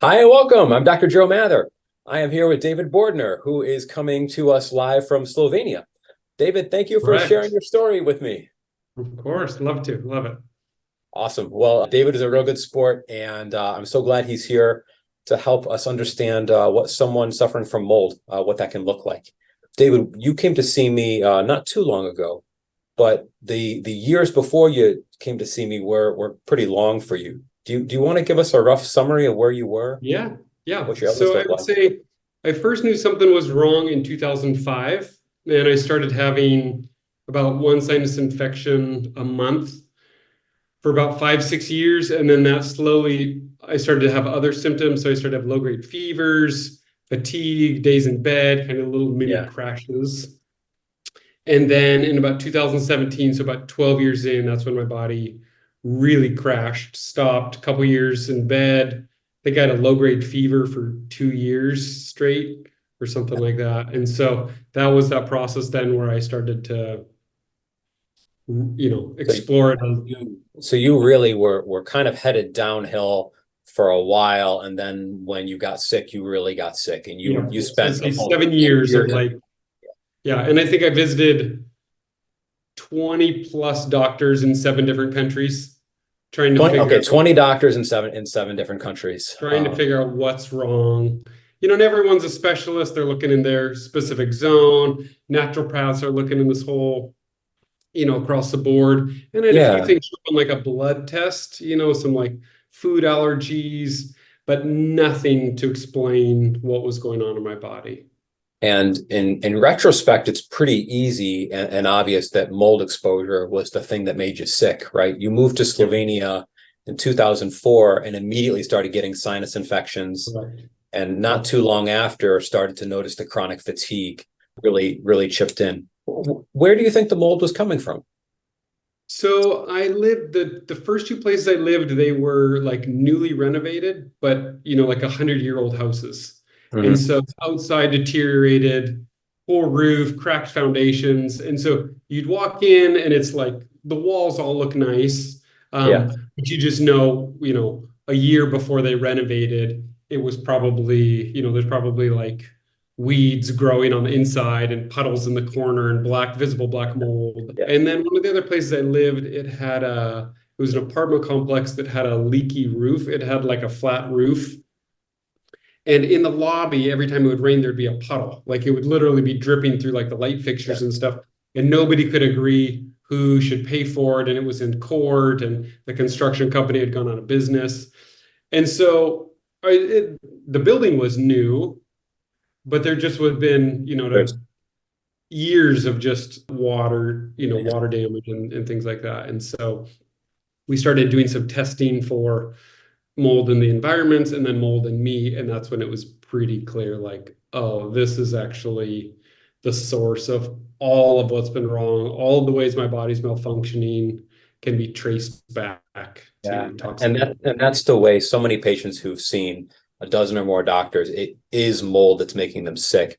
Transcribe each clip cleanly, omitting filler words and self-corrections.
Hi and welcome. I'm Dr. Joe Mather. I am here with David Bordner, who is coming to us live from Slovenia. David, thank you for sharing Correct. your story with me. Of course. Love to. Love it. Awesome. Well, David is a real good sport, and I'm so glad he's here to help us understand what someone suffering from mold, what that can look like. David, you came to see me not too long ago, but the years before you came to see me were pretty long for you. Do you want to give us a rough summary of where you were, Yeah. Yeah. what your illness So I looked would like? say I first knew something was wrong in 2005, and I started having about one sinus infection a month for about 5, 6 years. And then that slowly, I started to have other symptoms. So I started to have low-grade fevers, fatigue, days in bed, kind of little mini Yeah. crashes. And then in about 2017, so about 12 years in, that's when my body really crashed, stopped, a couple years in bed. I think I had a low-grade fever for 2 years straight or something like that. And so that was that process then where I started to, So explore it. you really were kind of headed downhill for a while, and then when you got sick, you really got sick, and you Yeah. you So I'd spent say a whole 7 years year of to like, yeah. And I think I visited 20 plus doctors in 7 different countries trying to 20, figure okay, out 20 doctors in seven different countries. trying to figure out what's wrong. And everyone's a specialist. They're looking in their specific zone. Naturopaths are looking in this whole, across the board. And I had a few Yeah. things on like a blood test, some like food allergies, but nothing to explain what was going on in my body. And in retrospect, it's pretty easy and obvious that mold exposure was the thing that made you sick, right? You moved to Yep. Slovenia in 2004 and immediately started getting sinus infections, Correct. and not Yep. too long after started to notice the chronic fatigue really chipped in. Where do you think the mold was coming from? So I lived the first two places I lived, they were like newly renovated, but like 100-year-old houses. And Hmm. so outside deteriorated, poor roof, cracked foundations. And so you'd walk in and it's like the walls all look nice. Yeah. But you just know, a year before they renovated, it was probably, there's probably like weeds growing on the inside and puddles in the corner and visible black mold. Yeah. And then one of the other places I lived, it was an apartment complex that had a leaky roof. It had like a flat roof. And in the lobby, every time it would rain, there'd be a puddle. Like it would literally be dripping through like the light Yeah. fixtures and stuff. And nobody could agree who should pay for it. And it was in court, and the construction company had gone out of business. And so the building was new, but there just would have been, There's, years of just water, yeah. water damage and things like that. And so we started doing some testing for mold in the environments and then mold in me. And that's when it was pretty clear, like, oh, this is actually the source of all of what's been wrong. All of the ways my body's malfunctioning can be traced back Yeah. to toxic And mold. that's the way so many patients who've seen a dozen or more doctors, it is mold that's making them sick.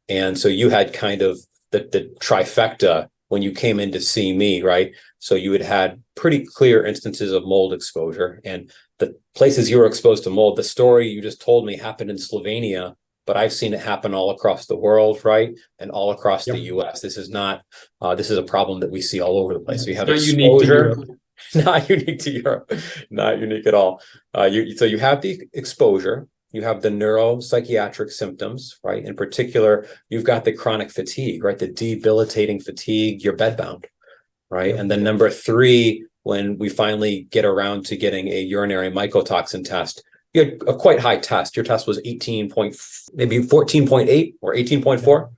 And so you had kind of the trifecta when you came in to see me, right? So you had pretty clear instances of mold exposure, and the places you were exposed to mold, the story you just told me happened in Slovenia, but I've seen it happen all across the world, right? And all across the Yep. US. This is not, this is a problem that we see all over the place. So you It's have not unique to exposure, Europe. not unique to Europe, not unique at all. So you have the exposure, you have the neuropsychiatric symptoms, right? In particular, you've got the chronic fatigue, right? The debilitating fatigue, you're bedbound, right? Yep. And then number three, when we finally get around to getting a urinary mycotoxin test, you had a quite high test. Your test was 18 point, maybe 14.8 or 18.4,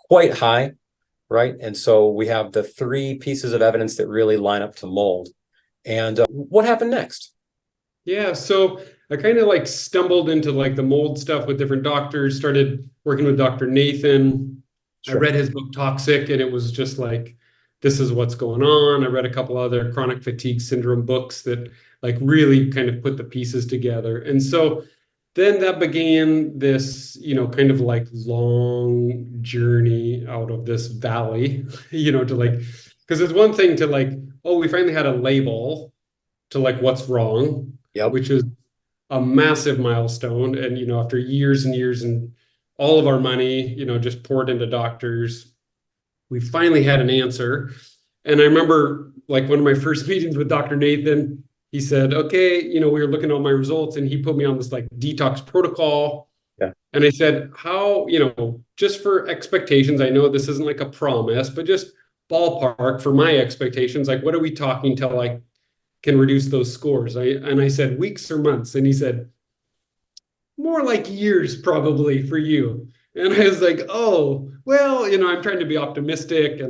quite high, right? And so we have the three pieces of evidence that really line up to mold. And what happened next? Yeah, so I kind of like stumbled into like the mold stuff with different doctors, started working with Dr. Nathan. I Sure. read his book Toxic, and it was just like, this is what's going on. I read a couple other chronic fatigue syndrome books that like really kind of put the pieces together. And so then that began this, kind of like long journey out of this valley, to like, because it's one thing to like, oh, we finally had a label to like what's wrong, Yep. which is a massive milestone. And, after years and years and all of our money, just poured into doctors, we finally had an answer. And I remember like one of my first meetings with Dr. Nathan, he said, okay, we were looking at all my results and he put me on this like detox protocol. Yeah. And I said, how, just for expectations, I know this isn't like a promise, but just ballpark for my expectations, like what are we talking till I can reduce those scores? I said weeks or months. And he said, more like years probably for you. And I was like, oh, well, I'm trying to be optimistic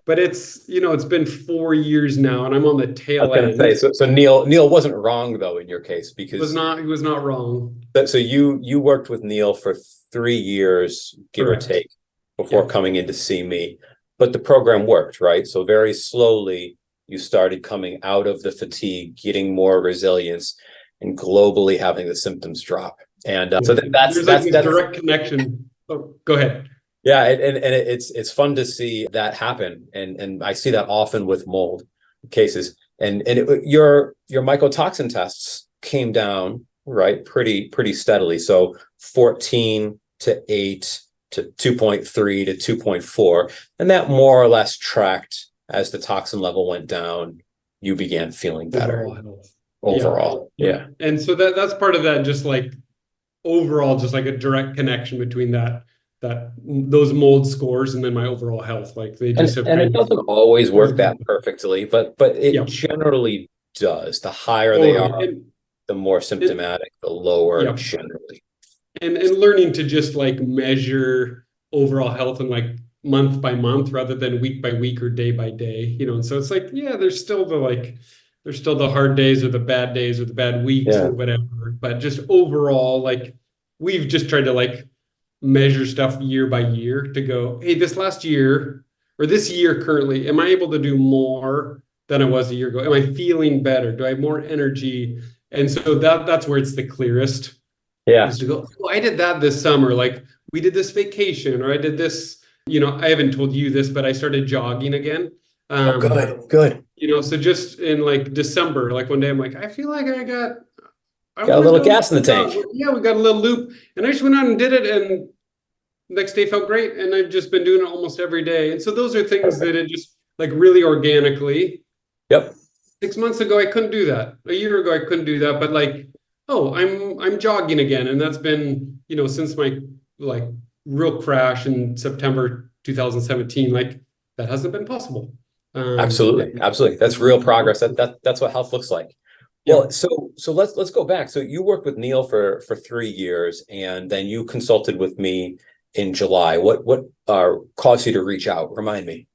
but it's been 4 years now and I'm on the I was tail going to end. say, so Neil wasn't wrong though in your case, because He was not wrong. so you worked with Neil for 3 years, give or Correct. take, before Yeah. coming in to see me. But the program worked, right? So very slowly you started coming out of the fatigue, getting more resilience, and globally having the symptoms drop. And so There's like this direct connection. Oh, go ahead. yeah, and it's fun to see that happen, and I see that often with mold cases. And your mycotoxin tests came down, right, pretty steadily. So 14 to 8 to 2.3 to 2.4, and that more or less tracked as the toxin level went down. You began feeling better Overall health. overall. Yeah. Yeah. And so that's part of that, just like overall, just like a direct connection between those mold scores and then my overall health. Like they just have And it kind of doesn't always work that everything. perfectly, but it Yeah, generally does. The higher they totally. are, the more And symptomatic, the lower yeah, generally. and learning to just like measure overall health and like month by month rather than week by week or day by day, and so it's like, yeah, there's still the hard days or the bad days or the bad weeks Yeah. or whatever, but just overall, like we've just tried to like measure stuff year by year to go, hey, this last year or this year currently, am I able to do more than I was a year ago? Am I feeling better? Do I have more energy? And so that's where it's the clearest, Yeah. is to go, oh, I did that this summer. Like we did this vacation, or I did this, I haven't told you this, but I started jogging again. Oh, good. So just in like December, like one day I'm like, I feel like I Got a want to little go. gas in the tank. Yeah, we got a little loop. And I just went out and did it. And next day felt great. And I've just been doing it almost every day. And so those are things that it just like really organically. Yep. 6 months ago, I couldn't do that. A year ago, I couldn't do that. But like, oh, I'm jogging again. And that's been, since my like real crash in September 2017, like that hasn't been possible. Absolutely. That's real progress. That's what health looks like. Yeah. Well, so let's go back. So you worked with Neil for 3 years, and then you consulted with me in July. What caused you to reach out? Remind me.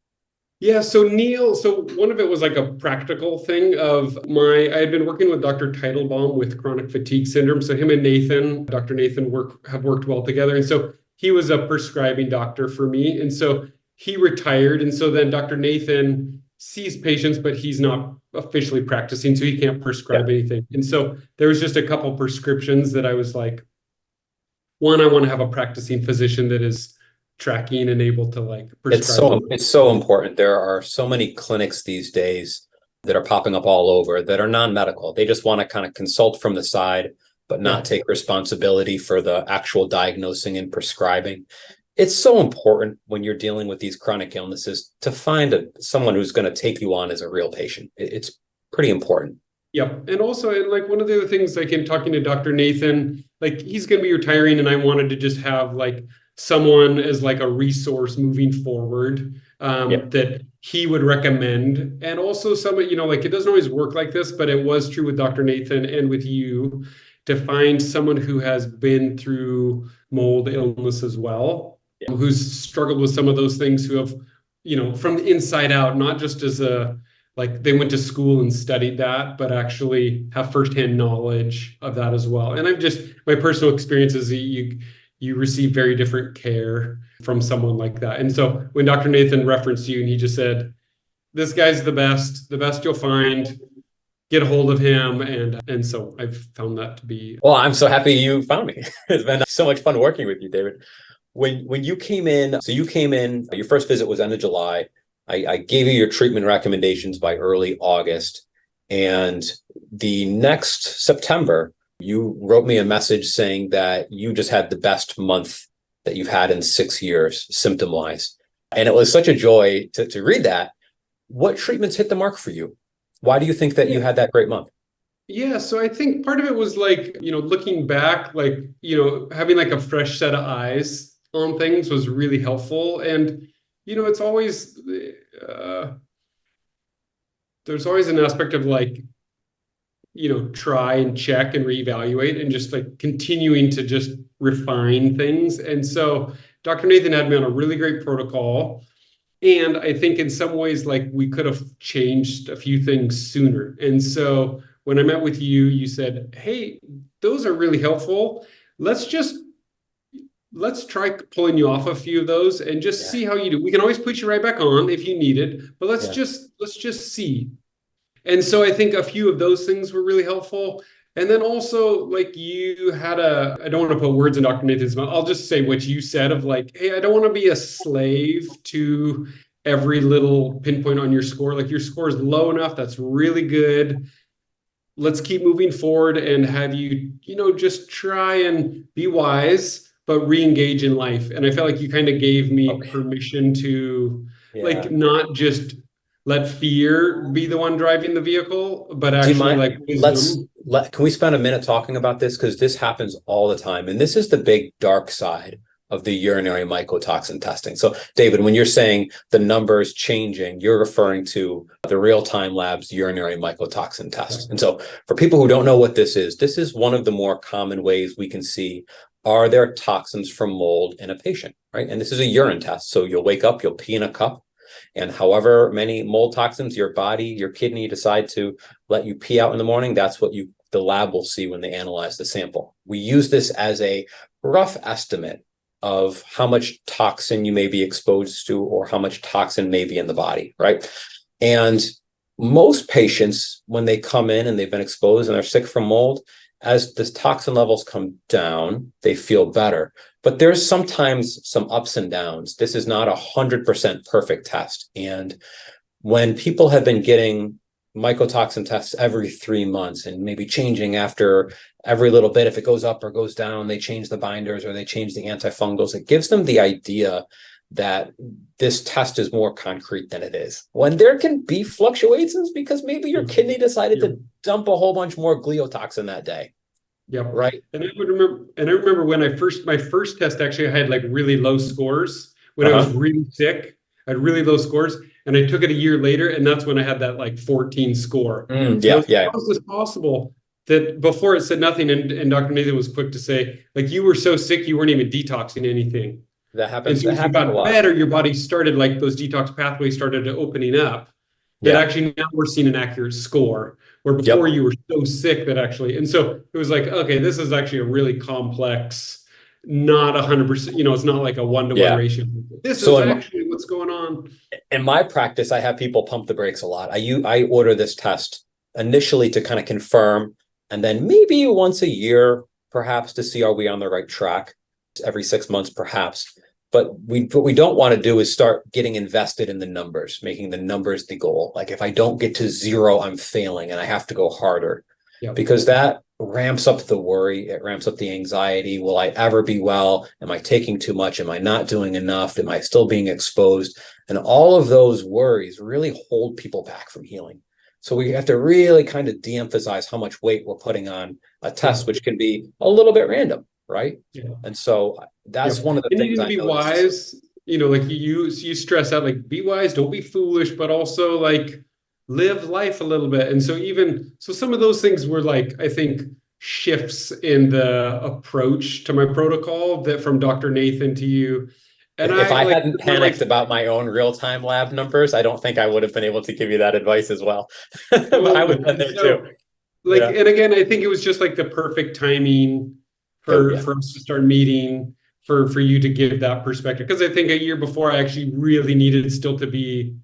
Yeah, so Neil, so one of it was like a practical thing of I had been working with Dr. Teitelbaum with chronic fatigue syndrome. So him and Dr. Nathan have worked well together. And so he was a prescribing doctor for me. And so he retired. And so then Dr. Nathan sees patients, but he's not officially practicing, so he can't prescribe anything. And so there was just a couple prescriptions that I was like, one, I want to have a practicing physician that is tracking and able to like prescribe. It's so important. There are so many clinics these days that are popping up all over that are non-medical. They just want to kind of consult from the side, but not take responsibility for the actual diagnosing and prescribing. It's so important when you're dealing with these chronic illnesses to find someone who's going to take you on as a real patient. It's pretty important. Yep. And also, and like one of the other things, like in talking to Dr. Nathan, like he's going to be retiring, and I wanted to just have like someone as like a resource moving forward that he would recommend. And also someone, like it doesn't always work like this, but it was true with Dr. Nathan and with you, to find someone who has been through mold illness as well, who's struggled with some of those things, who have, from the inside out, not just as like they went to school and studied that, but actually have firsthand knowledge of that as well. And my personal experience is you receive very different care from someone like that. And so when Dr. Nathan referenced you and he just said, this guy's the best you'll find, get a hold of him. And so I've found that to be. Well, I'm so happy you found me. It's been so much fun working with you, David. When you came in, your first visit was end of July. I gave you your treatment recommendations by early August. And the next September, You wrote me a message saying that you just had the best month that you've had in 6 years, symptom wise. And it was such a joy to read that. What treatments hit the mark for you? Why do you think that you had that great month? Yeah, so I think part of it was like, looking back, like, having like a fresh set of eyes on things was really helpful. And, it's always, there's always an aspect of like, try and check and reevaluate and just like continuing to just refine things. And so Dr. Nathan had me on a really great protocol. And I think in some ways, like we could have changed a few things sooner. And so when I met with you, you said, hey, those are really helpful. Let's just let's try pulling you off a few of those and just Yeah. see how you do. We can always put you right back on if you need it, but let's Yeah. just see. And so I think a few of those things were really helpful. And then also, like you had I don't want to put words in Dr. Nathan's mouth. I'll just say what you said of like, hey, I don't want to be a slave to every little pinpoint on your score. Like your score is low enough. That's really good. Let's keep moving forward and have you, just try and be wise, but re-engage in life. And I felt like you kind of gave me Okay. permission to Yeah. like not just let fear be the one driving the vehicle, but Do you actually mind? like wisdom. Can we spend a minute talking about this? Because this happens all the time. And this is the big dark side of the urinary mycotoxin testing. So, David, when you're saying the numbers changing, you're referring to the real-time labs urinary mycotoxin test. And so, for people who don't know what this is one of the more common ways we can see, are there toxins from mold in a patient, right? And this is a urine test. So you'll wake up, you'll pee in a cup, and however many mold toxins your body, your kidney decide to let you pee out in the morning, that's what the lab will see when they analyze the sample. We use this as a rough estimate of how much toxin you may be exposed to or how much toxin may be in the body, right? And most patients, when they come in and they've been exposed and they're sick from mold, as the toxin levels come down, they feel better. But there's sometimes some ups and downs. This is not 100% perfect test. And when people have been getting mycotoxin tests every 3 months and maybe changing after every little bit, if it goes up or goes down, they change the binders or they change the antifungals, it gives them the idea that this test is more concrete than it is. When there can be fluctuations because maybe your kidney decided to dump a whole bunch more gliotoxin that day. Yep. Right. And I remember when my first test actually I had like really low scores when I was really sick. I had really low scores, and I took it a year later, and that's when I had that like 14 score. Yeah. How is this possible? That before it said nothing, and Dr. Nathan was quick to say, like, you were so sick you weren't even detoxing anything. That And happens. so That as you happens a got lot. better, your body started like those detox pathways started opening up. That Yeah. actually now we're seeing an accurate score, where before Yep. you were so sick that actually, and so it was like, okay, this is actually a really complex, not 100%, it's not like a one-to-one Yeah. ratio. This So is in actually what's going on. my practice, I have people pump the brakes a lot. I order this test initially to kind of confirm, and then maybe once a year, perhaps to see are we on the right track. Every 6 months, perhaps. But what we don't want to do is start getting invested in the numbers, making the numbers the goal. Like if I don't get to zero, I'm failing and I have to go harder. Yep. Because that ramps up the worry, it ramps up the anxiety. Will I ever be well? Am I taking too much? Am I not doing enough? Am I still being exposed? And all of those worries really hold people back from healing. So we have to really kind of de-emphasize how much weight we're putting on a test, which can be a little bit random, right? Yeah. And so that's one of the And things needing to I be noticed. wise, like you stress out, like be wise, don't be foolish, but also like live life a little bit. And so some of those things were like, I think, shifts in the approach to my protocol that from Dr. Nathan to you. And If I I like, hadn't we're like, panicked about my own real-time lab numbers, I don't think I would have been able to give you that advice as well. But I would totally. have been And there too. so like, Yeah. and again, I think it was just like the perfect timing Oh, yeah. for us to start meeting, for you to give that perspective. Because I think a year before I actually really needed still to be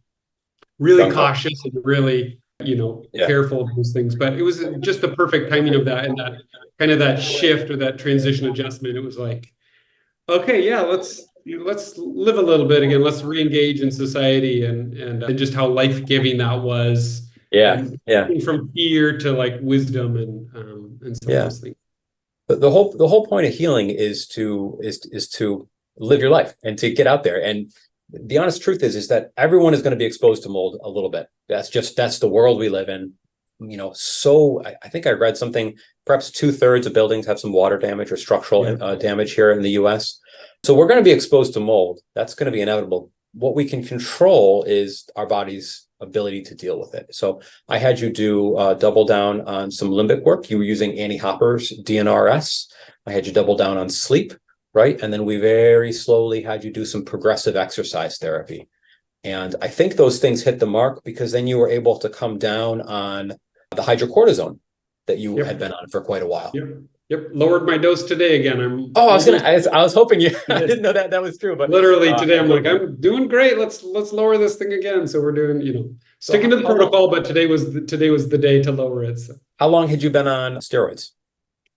really Gung ho. cautious and really, Yeah. careful of those things. But it was just the perfect timing of that and that kind of that shift or that transition adjustment. It was like, okay, yeah, let's live a little bit again. Let's re-engage in society and just how life-giving that was Yeah. and Yeah. from fear to like wisdom and some of Yeah. those things. But the whole point of healing is to live your life and to get out there. And the honest truth is that everyone is going to be exposed to mold a little bit. That's the world we live in. So I think I read something, perhaps 2/3 of buildings have some water damage or structural damage here in the US. So we're going to be exposed to mold. That's going to be inevitable. What we can control is our body's ability to deal with it. So I had you do double down on some limbic work. You were using Annie Hopper's DNRS. I had you double down on sleep, right? And then we very slowly had you do some progressive exercise therapy. And I think those things hit the mark because then you were able to come down on the hydrocortisone that you had been on for quite a while. Yep. Lowered my dose today again. I was hoping you. I didn't know that was true, but literally today I'm like, I'm doing great. Let's lower this thing again. So we're doing, sticking to the protocol, but today was the day to lower it. So. How long had you been on steroids?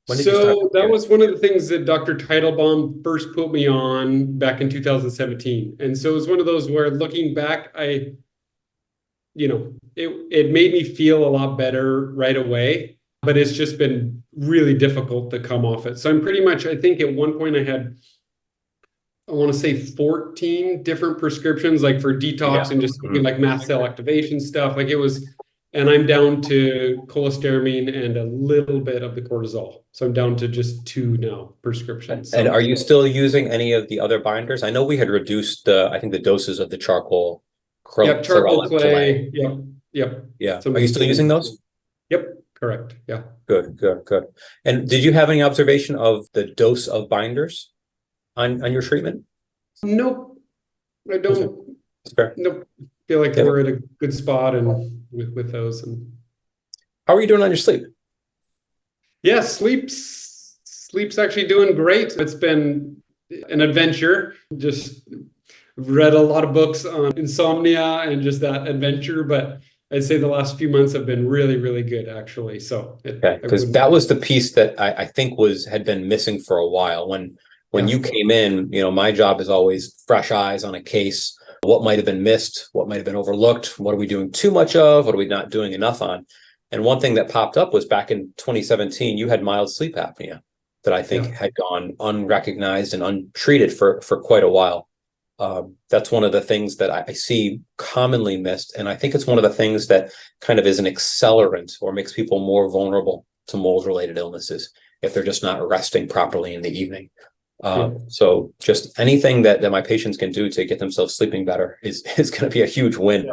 So that was one of the things that Dr. Teitelbaum first put me on back in 2017. And so it was one of those where looking back, it made me feel a lot better right away, but it's just been really difficult to come off it. So I'm pretty much, I think at one point I want to say 14 different prescriptions, like for detox and just like mast cell activation stuff. Like it was, and I'm down to cholestyramine and a little bit of the cortisol. So I'm down to just 2 now prescriptions. And are you still using any of the other binders? I know we had reduced I think the doses of the charcoal. Charcoal clay. Yep. Yeah. Are you still using those? Yep. Correct. Yeah. Good. And did you have any observation of the dose of binders on your treatment? Nope. I don't. That's fair. Nope. Feel like we're at a good spot and with those. And how are you doing on your sleep? Yeah, sleep's actually doing great. It's been an adventure. Just read a lot of books on insomnia and just that adventure, but I'd say the last few months have been really, really good, actually. So because that was the piece that I think had been missing for a while. When you came in, my job is always fresh eyes on a case. What might have been missed? What might have been overlooked? What are we doing too much of? What are we not doing enough on? And one thing that popped up was back in 2017, you had mild sleep apnea that I think had gone unrecognized and untreated for quite a while. That's one of the things that I see commonly missed. And I think it's one of the things that kind of is an accelerant or makes people more vulnerable to mold-related illnesses if they're just not resting properly in the evening. So just anything that my patients can do to get themselves sleeping better is going to be a huge win.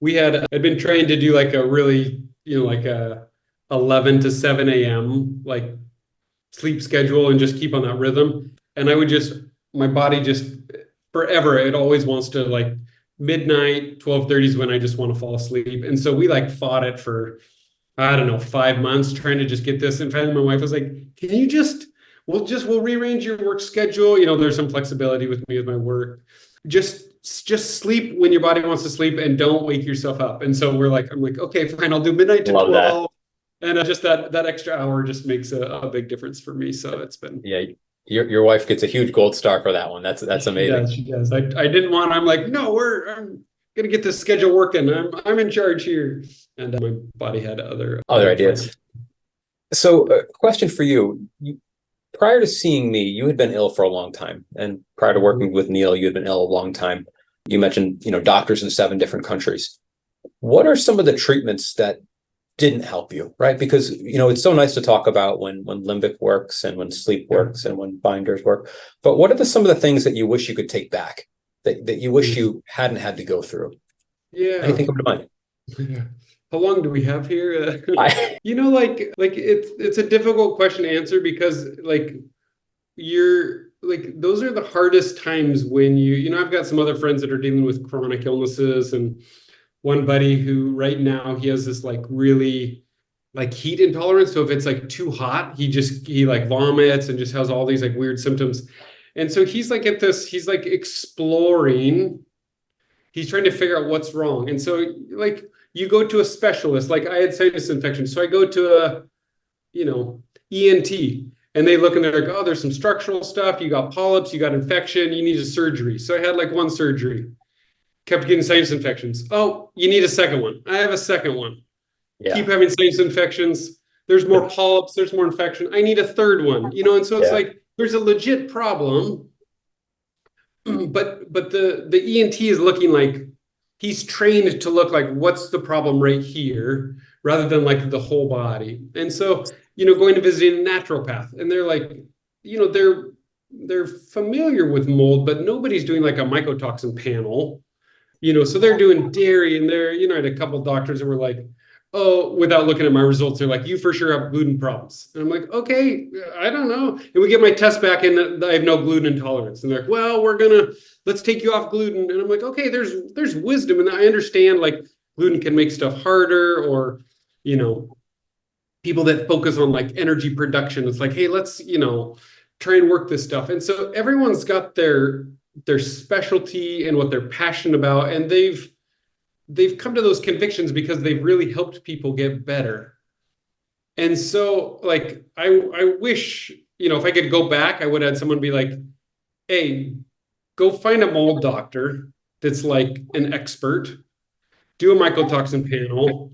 Yeah. I'd been trained to do like a really, like a 11 to 7 a.m. like sleep schedule and just keep on that rhythm. And my body just forever, it always wants to like midnight, 12:30 is when I just want to fall asleep. And so we like fought it for, I don't know, 5 months trying to just get this. And finally my wife was like, can you we'll rearrange your work schedule. There's some flexibility with me with my work. Just sleep when your body wants to sleep and don't wake yourself up. And so I'm like, okay, fine. I'll do midnight to 12. And just that extra hour just makes a big difference for me. So it's been. Yeah. Your wife gets a huge gold star for that one. That's amazing. She does. I didn't want, I'm like, no, I'm going to get this schedule working. I'm in charge here. And my body had other ideas. So a question for you. Prior to seeing me, you had been ill for a long time. And prior to working with Neil, you had been ill a long time. You mentioned, doctors in 7 different countries. What are some of the treatments that didn't help you, right? Because, it's so nice to talk about when limbic works and when sleep works and when binders work. But what are some of the things that you wish you could take back, that you wish you hadn't had to go through? Yeah. Anything come to mind? Yeah. How long do we have here? It's a difficult question to answer because those are the hardest times when I've got some other friends that are dealing with chronic illnesses, and one buddy who right now he has this really heat intolerance. So if it's too hot, he vomits and just has all these weird symptoms. And so he's exploring, he's trying to figure out what's wrong. And so you go to a specialist, I had sinus infection. So I go to a, ENT, and they look and they're like, oh, there's some structural stuff. You got polyps, you got infection, you need a surgery. So I had 1 surgery, kept getting sinus infections. Oh, you need a second one. I have a second one. Yeah. Keep having sinus infections. there's more polyps, there's more infection. I need a third one, you know? And so it's Yeah. like, there's a legit problem, but the ENT is looking like he's trained to look like what's the problem right here rather than like the whole body. And so, going to visit a naturopath and they're like, they're familiar with mold, but nobody's doing like a mycotoxin panel, so they're doing dairy and I had a couple of doctors that were like, oh, without looking at my results, they're like, you for sure have gluten problems. And I'm like, okay, I don't know. And we get my test back and I have no gluten intolerance. And they're like, well, let's take you off gluten. And I'm like, okay, there's wisdom. And I understand like gluten can make stuff harder, or, people that focus on like energy production. It's like, hey, let's, try and work this stuff. And so everyone's got their specialty and what they're passionate about. And they've come to those convictions because they've really helped people get better. And so like I wish, if I could go back, I would have had someone be like, hey, go find a mold doctor that's like an expert, do a mycotoxin panel.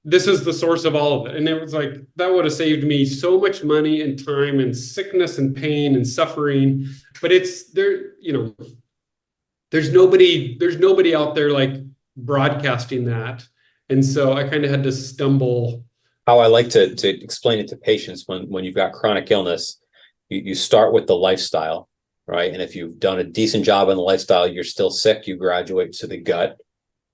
This is the source of all of it. And it was like, that would have saved me so much money and time and sickness and pain and suffering. But it's there, there's nobody out there like broadcasting that. And so I kind of had to stumble. How I like to explain it to patients when you've got chronic illness, you start with the lifestyle, right? And if you've done a decent job in the lifestyle, you're still sick, you graduate to the gut,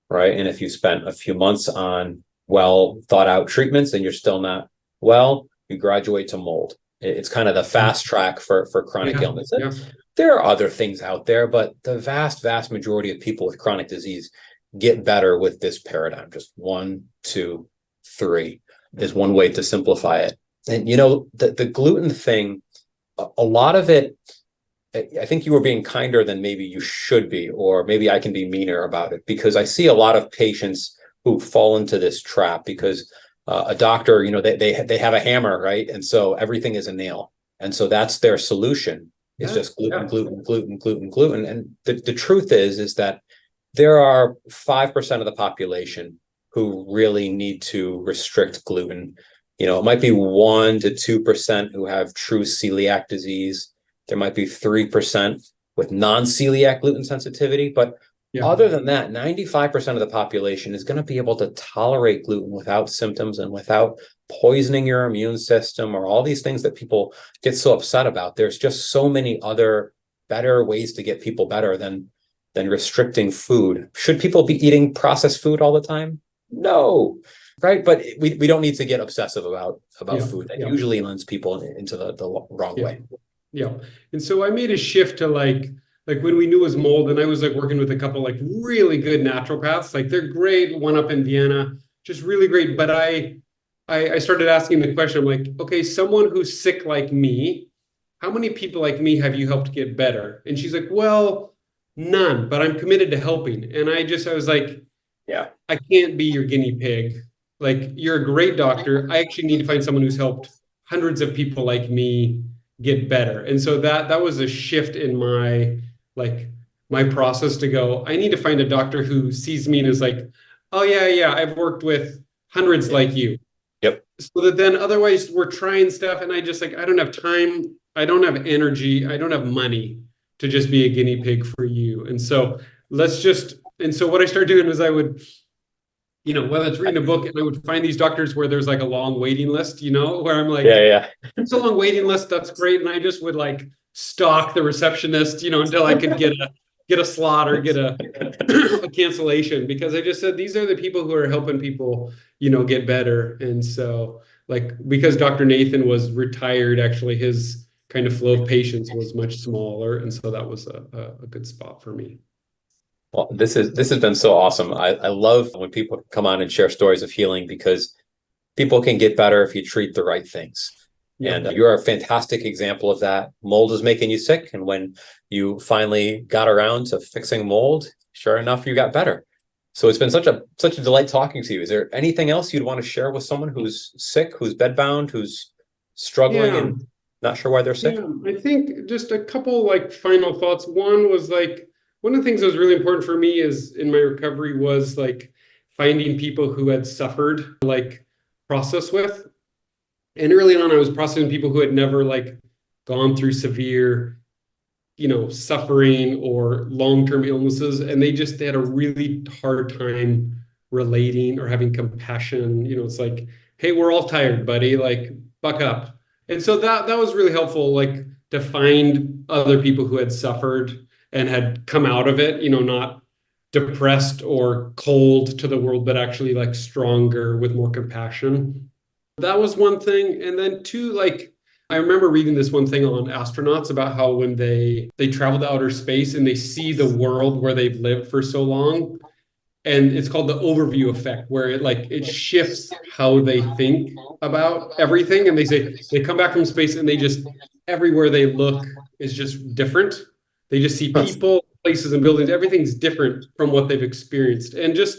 right? And if you spent a few months on well thought out treatments and you're still not well, you graduate to mold. It's kind of the fast track for chronic illness. Yeah. There are other things out there, but the vast majority of people with chronic disease get better with this paradigm. Just 1, 2, 3 is one way to simplify it. And the gluten thing, a lot of it, I think you were being kinder than maybe you should be, or maybe I can be meaner about it, because I see a lot of patients who fall into this trap because a doctor, they have a hammer, right? And so everything is a nail. And so that's their solution. It's just gluten, gluten, gluten, gluten, gluten. And the truth is that there are 5% of the population who really need to restrict gluten. It might be 1 to 2% who have true celiac disease. There might be 3% with non-celiac gluten sensitivity, but other than that, 95% of the population is going to be able to tolerate gluten without symptoms and without poisoning your immune system or all these things that people get so upset about. There's just so many other better ways to get people better than restricting food. Should people be eating processed food all the time? No, right? But we don't need to get obsessive about food. That usually lends people into the wrong way. Yeah. And so I made a shift to like when we knew it was mold, and I was like working with a couple like really good naturopaths, like they're great, one up in Vienna, just really great. But I started asking the question, I'm like, okay, someone who's sick like me, how many people like me have you helped get better? And she's like, well, none, but I'm committed to helping. And I was like, yeah, I can't be your guinea pig. Like, you're a great doctor. I actually need to find someone who's helped hundreds of people like me get better. And so that was a shift in my process to go, I need to find a doctor who sees me and is like, oh yeah, I've worked with hundreds like you. Yep. So that then otherwise we're trying stuff and I just like, I don't have time, I don't have energy, I don't have money to just be a guinea pig for you. And so what I started doing was I would, whether it's reading a book, and I would find these doctors where there's like a long waiting list, where I'm like, it's a long waiting list, that's great. And I just would like stalk the receptionist, until I could get a slot or get a cancellation, because I just said, these are the people who are helping people, get better. And so like, because Dr. Nathan was retired, actually his kind of flow of patients was much smaller. And so that was a good spot for me. Well, this has been so awesome. I love when people come on and share stories of healing, because people can get better if you treat the right things. Yeah. And you're a fantastic example of that. Mold is making you sick. And when you finally got around to fixing mold, sure enough, you got better. So it's been such a delight talking to you. Is there anything else you'd want to share with someone who's sick, who's bedbound, who's struggling and not sure why they're sick? Yeah, I think just a couple like final thoughts. One was like, one of the things that was really important for me is in my recovery was like finding people who had suffered, like process with. And early on, I was processing people who had never like gone through severe, suffering or long-term illnesses, and they had a really hard time relating or having compassion. It's like, hey, we're all tired, buddy, like buck up. And so that was really helpful, like to find other people who had suffered and had come out of it, not depressed or cold to the world, but actually like stronger with more compassion. That was one thing. And then two, like I remember reading this one thing on astronauts about how when they travel to outer space and they see the world where they've lived for so long, and it's called the overview effect, where it shifts how they think about everything. And they come back from space and they just everywhere they look is just different. They just see people, places, and buildings. Everything's different from what they've experienced. And just,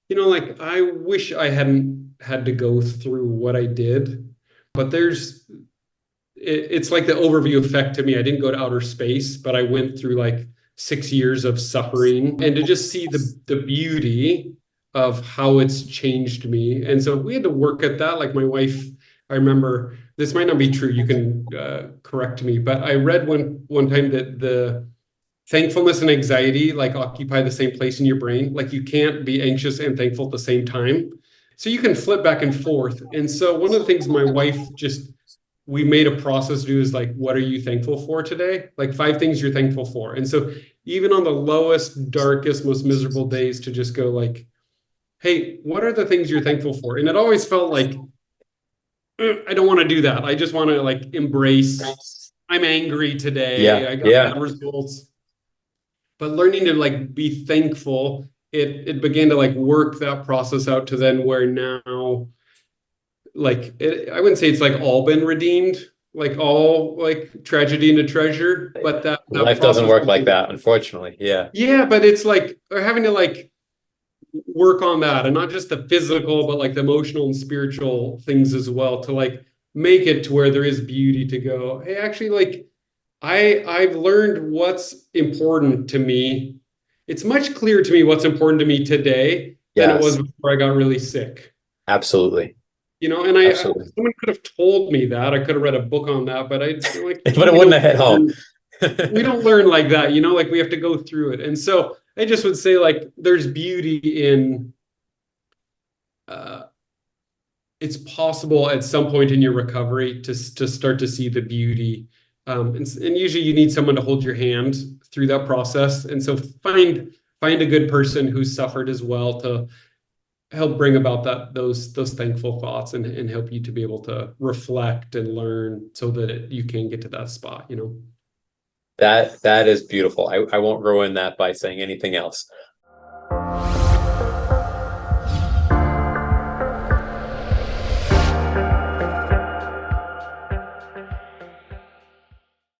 like I wish I hadn't had to go through what I did, but it's like the overview effect to me. I didn't go to outer space, but I went through like 6 years of suffering, and to just see the beauty of how it's changed me. And so we had to work at that. Like my wife, I remember, this might not be true, you can correct me, but I read one time that the thankfulness and anxiety like occupy the same place in your brain. Like you can't be anxious and thankful at the same time. So you can flip back and forth. And so one of the things my wife just we made a process to do is like, what are you thankful for today? Like 5 things you're thankful for. And so even on the lowest, darkest, most miserable days, to just go like, hey, what are the things you're thankful for? And it always felt like, I don't want to do that. I just want to like embrace, I'm angry today. Yeah. I got Yeah. bad results. But learning to like be thankful, it began to like work that process out to then where now, like I wouldn't say it's like all been redeemed, like all like tragedy into treasure, but that Life doesn't process. work like that, unfortunately. Yeah. Yeah, but it's like we're having to like work on that, and not just the physical, but like the emotional and spiritual things as well, to like make it to where there is beauty to go, hey, actually, like I've learned what's important to me. It's much clearer to me what's important to me today than it was Yes. before I got really sick. Absolutely. And Absolutely. someone could have told me that. I could have read a book on that, but like But it wouldn't have hit home. we don't learn like that, like we have to go through it. And so I just would say like there's beauty in uh it's possible at some point in your recovery to start to see the beauty. And usually you need someone to hold your hand through that process. And so find a good person who's suffered as well to help bring about those thankful thoughts, and help you to be able to reflect and learn so that you can get to that spot. That is beautiful. I won't ruin that by saying anything else.